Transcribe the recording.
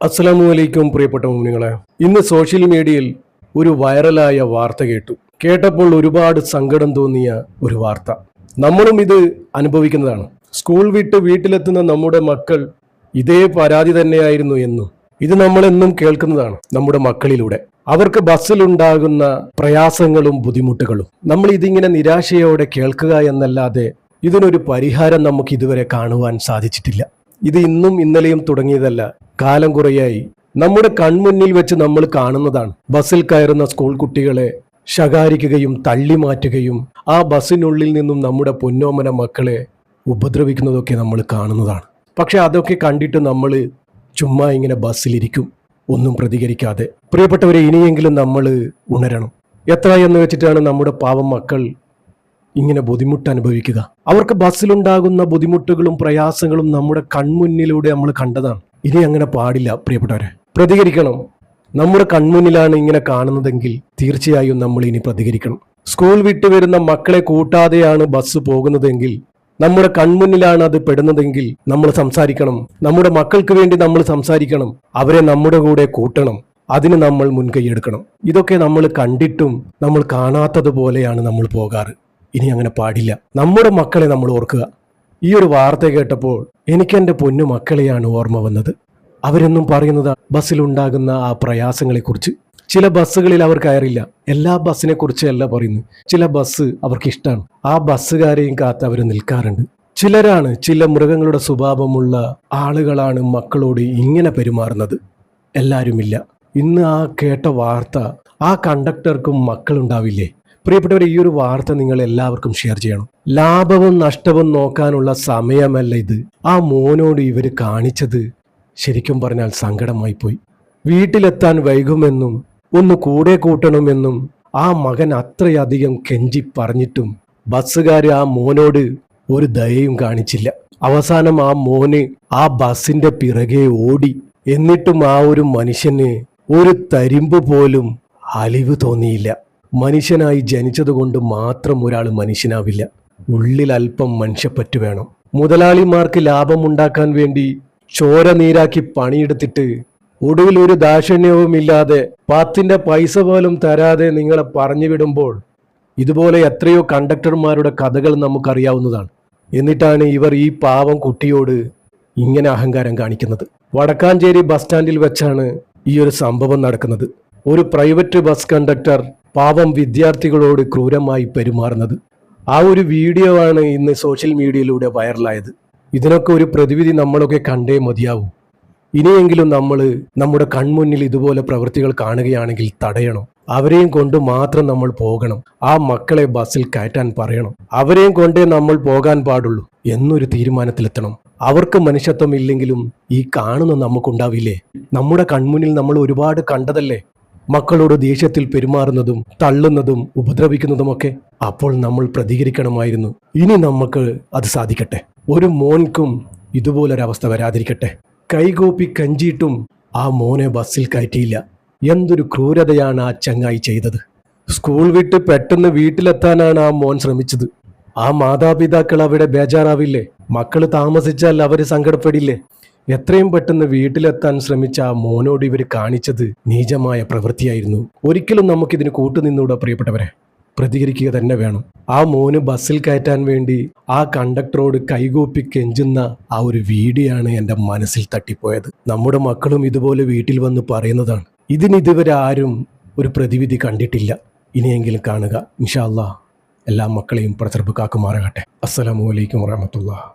അസ്സലാമു അലൈക്കും പ്രിയപ്പെട്ട മുഅ്മിനീങ്ങളെ. ഇന്ന് സോഷ്യൽ മീഡിയയിൽ ഒരു വൈറലായ വാർത്ത കേട്ടപ്പോൾ ഒരുപാട് സങ്കടം തോന്നിയ ഒരു വാർത്ത. നമ്മളും ഇത് അനുഭവിക്കുന്നതാണ്. സ്കൂൾ വിട്ട് വീട്ടിലെത്തുന്ന നമ്മുടെ മക്കൾ ഇതേ പരാതി തന്നെയായിരുന്നു എന്നും. ഇത് നമ്മളെന്നും കേൾക്കുന്നതാണ് നമ്മുടെ മക്കളിലൂടെ. അവർക്ക് ബസ്സിലുണ്ടാകുന്ന പ്രയാസങ്ങളും ബുദ്ധിമുട്ടുകളും നമ്മൾ ഇതിങ്ങനെ നിരാശയോടെ കേൾക്കുക എന്നല്ലാതെ ഇതിനൊരു പരിഹാരം നമുക്ക് ഇതുവരെ കാണുവാൻ സാധിച്ചിട്ടില്ല. ഇത് ഇന്നും ഇന്നലെയും തുടങ്ങിയതല്ല, കാലം കുറയായി നമ്മുടെ കൺമുന്നിൽ വെച്ച് നമ്മൾ കാണുന്നതാണ്. ബസ്സിൽ കയറുന്ന സ്കൂൾ കുട്ടികളെ ശകാരിക്കുകയും തള്ളി മാറ്റുകയും ആ ബസ്സിനുള്ളിൽ നിന്നും നമ്മുടെ പൊന്നോമന മക്കളെ ഉപദ്രവിക്കുന്നതൊക്കെ നമ്മൾ കാണുന്നതാണ്. പക്ഷെ അതൊക്കെ കണ്ടിട്ട് നമ്മൾ ചുമ്മാ ഇങ്ങനെ ബസ്സിലിരിക്കും, ഒന്നും പ്രതികരിക്കാതെ. പ്രിയപ്പെട്ടവരെ, ഇനിയെങ്കിലും നമ്മൾ ഉണരണം. എത്ര എന്ന് വെച്ചിട്ടാണ് നമ്മുടെ പാവം മക്കൾ ഇങ്ങനെ ബുദ്ധിമുട്ട് അനുഭവിക്കുക? അവർക്ക് ബസ്സിലുണ്ടാകുന്ന ബുദ്ധിമുട്ടുകളും പ്രയാസങ്ങളും നമ്മുടെ കൺമുന്നിലൂടെ നമ്മൾ കണ്ടതാണ്. ഇനി അങ്ങനെ പാടില്ല പ്രിയപ്പെട്ടവരെ, പ്രതികരിക്കണം. നമ്മുടെ കൺമുന്നിലാണ് ഇങ്ങനെ കാണുന്നതെങ്കിൽ തീർച്ചയായും നമ്മൾ ഇനി പ്രതികരിക്കണം. സ്കൂൾ വിട്ടു വരുന്ന മക്കളെ കൂട്ടാതെയാണ് ബസ് പോകുന്നതെങ്കിൽ, നമ്മുടെ കൺമുന്നിലാണ് അത് പെടുന്നതെങ്കിൽ നമ്മൾ സംസാരിക്കണം. നമ്മുടെ മക്കൾക്ക് വേണ്ടി നമ്മൾ സംസാരിക്കണം. അവരെ നമ്മുടെ കൂടെ കൂട്ടണം. അതിന് നമ്മൾ മുൻകൈ എടുക്കണം. ഇതൊക്കെ നമ്മൾ കണ്ടിട്ടും നമ്മൾ കാണാത്തതുപോലെയാണ് നമ്മൾ പോകാറ്. ഇനി അങ്ങനെ പാടില്ല. നമ്മുടെ മക്കളെ നമ്മൾ ഓർക്കുക. ഈ ഒരു വാർത്ത കേട്ടപ്പോൾ എനിക്ക് എൻ്റെ പൊന്നു മക്കളെയാണ് ഓർമ്മ വന്നത്. അവരെന്നും പറയുന്നത് ബസ്സിലുണ്ടാകുന്ന ആ പ്രയാസങ്ങളെക്കുറിച്ച്. ചില ബസ്സുകളിൽ അവർ കയറില്ല. എല്ലാ ബസ്സിനെ കുറിച്ചല്ല പറയുന്നത്. ചില ബസ് അവർക്ക് ഇഷ്ടമാണ്. ആ ബസ്സുകാരെയും കാത്ത് അവർ നിൽക്കാറുണ്ട്. ചില മൃഗങ്ങളുടെ സ്വഭാവമുള്ള ആളുകളാണ് മക്കളോട് ഇങ്ങനെ പെരുമാറുന്നത്. എല്ലാവരുമില്ല. ഇന്ന് ആ കേട്ട വാർത്ത, ആ കണ്ടക്ടർക്കും മക്കളുണ്ടാവില്ലേ? പ്രിയപ്പെട്ടവരെ, ഈ ഒരു വാർത്ത നിങ്ങൾ എല്ലാവർക്കും ഷെയർ ചെയ്യണം. ലാഭവും നഷ്ടവും നോക്കാനുള്ള സമയമല്ല ഇത്. ആ മോനോട് ഇവർ കാണിച്ചത് ശരിക്കും പറഞ്ഞാൽ സങ്കടമായി പോയി. വീട്ടിലെത്താൻ വൈകുമെന്നും ഒന്ന് കൂടെ കൂട്ടണമെന്നും ആ മകൻ അത്രയധികം കെഞ്ചി പറഞ്ഞിട്ടും ബസ്സുകാർ ആ മോനോട് ഒരു ദയയും കാണിച്ചില്ല. അവസാനം ആ മോന് ആ ബസ്സിന്റെ പിറകെ ഓടി. എന്നിട്ടും ആ ഒരു മനുഷ്യന് ഒരു തരിമ്പ് പോലും അലിവ് തോന്നിയില്ല. മനുഷ്യനായി ജനിച്ചതുകൊണ്ട് മാത്രം ഒരാൾ മനുഷ്യനാവില്ല. ഉള്ളിൽ അല്പം മനുഷ്യപ്പറ്റു വേണം. മുതലാളിമാർക്ക് ലാഭമുണ്ടാക്കാൻ വേണ്ടി ചോര നീരാക്കി പണിയെടുത്തിട്ട് ഒടുവിൽ ഒരു ദാക്ഷിണ്യവുമില്ലാതെ 10 പൈസ പോലും തരാതെ നിങ്ങളെ പറഞ്ഞു വിടുമ്പോൾ, ഇതുപോലെ എത്രയോ കണ്ടക്ടർമാരുടെ കഥകൾ നമുക്കറിയാവുന്നതാണ്. എന്നിട്ടാണ് ഇവർ ഈ പാവം കുട്ടിയോട് ഇങ്ങനെ അഹങ്കാരം കാണിക്കുന്നത്. വടക്കാഞ്ചേരി ബസ് സ്റ്റാൻഡിൽ വെച്ചാണ് ഈ ഒരു സംഭവം നടക്കുന്നത്. ഒരു പ്രൈവറ്റ് ബസ് കണ്ടക്ടർ പാവം വിദ്യാർത്ഥികളോട് ക്രൂരമായി പെരുമാറുന്നത്. ആ ഒരു വീഡിയോ ആണ് ഇന്ന് സോഷ്യൽ മീഡിയയിലൂടെ വൈറലായത്. ഇതിനൊക്കെ ഒരു പ്രതിവിധി നമ്മളൊക്കെ കണ്ടേ മതിയാവൂ. ഇനിയെങ്കിലും നമ്മൾ നമ്മുടെ കൺമുന്നിൽ ഇതുപോലെ പ്രവൃത്തികൾ കാണുകയാണെങ്കിൽ തടയണം. അവരെയും കൊണ്ട് മാത്രം നമ്മൾ പോകണം. ആ മക്കളെ ബസ്സിൽ കയറ്റാൻ പറയണം. അവരെയും കൊണ്ടേ നമ്മൾ പോകാൻ പാടുള്ളൂ എന്നൊരു തീരുമാനത്തിലെത്തണം. അവർക്ക് മനുഷ്യത്വം ഇല്ലെങ്കിലും ഈ കാണുന്ന നമുക്കുണ്ടാവില്ലേ? നമ്മുടെ കൺമുന്നിൽ നമ്മൾ ഒരുപാട് കണ്ടതല്ലേ മക്കളോട് ദേഷ്യത്തിൽ പെരുമാറുന്നതും തള്ളുന്നതും ഉപദ്രവിക്കുന്നതുമൊക്കെ. അപ്പോൾ നമ്മൾ പ്രതികരിക്കണമായിരുന്നു. ഇനി നമുക്ക് അത് സാധിക്കട്ടെ. ഒരു മോൻക്കും ഇതുപോലൊരവസ്ഥ വരാതിരിക്കട്ടെ. കൈകൂപ്പി കഞ്ചിയിട്ടും ആ മോനെ ബസ്സിൽ കയറ്റിയില്ല. എന്തൊരു ക്രൂരതയാണ് ആ ചങ്ങായി ചെയ്തത്. സ്കൂൾ വിട്ട് പെട്ടെന്ന് വീട്ടിലെത്താനാണ് ആ മോൻ ശ്രമിച്ചത്. ആ മാതാപിതാക്കൾ അവിടെ ബേജാറാവില്ലേ? മക്കൾ താമസിച്ചാൽ അവർ സങ്കടപ്പെടില്ലേ? എത്രയും പെട്ടെന്ന് വീട്ടിലെത്താൻ ശ്രമിച്ച ആ മോനോട് ഇവർ കാണിച്ചത് നീചമായ പ്രവൃത്തിയായിരുന്നു. ഒരിക്കലും നമുക്കിതിന് കൂട്ടുനിന്നൂടാ പ്രിയപ്പെട്ടവരെ. പ്രതികരിക്കുക തന്നെ വേണം. ആ മോന് ബസ്സിൽ കയറ്റാൻ വേണ്ടി ആ കണ്ടക്ടറോട് കൈകൂപ്പി കെഞ്ചുന്ന ആ ഒരു വീഡിയോ ആണ് എൻ്റെ മനസ്സിൽ തട്ടിപ്പോയത്. നമ്മുടെ മക്കളും ഇതുപോലെ വീട്ടിൽ വന്ന് പറയുന്നതാണ്. ഇതിനിതുവരെ ആരും ഒരു പ്രതിവിധി കണ്ടിട്ടില്ല. ഇനിയെങ്കിലും കാണുക. ഇൻഷാ അല്ലാഹ് എല്ലാ മക്കളെയും പടച്ചറബ് കാക്കുമാറാകട്ടെ. അസ്സലാമു അലൈക്കും വറഹ്മത്തുള്ളാഹി.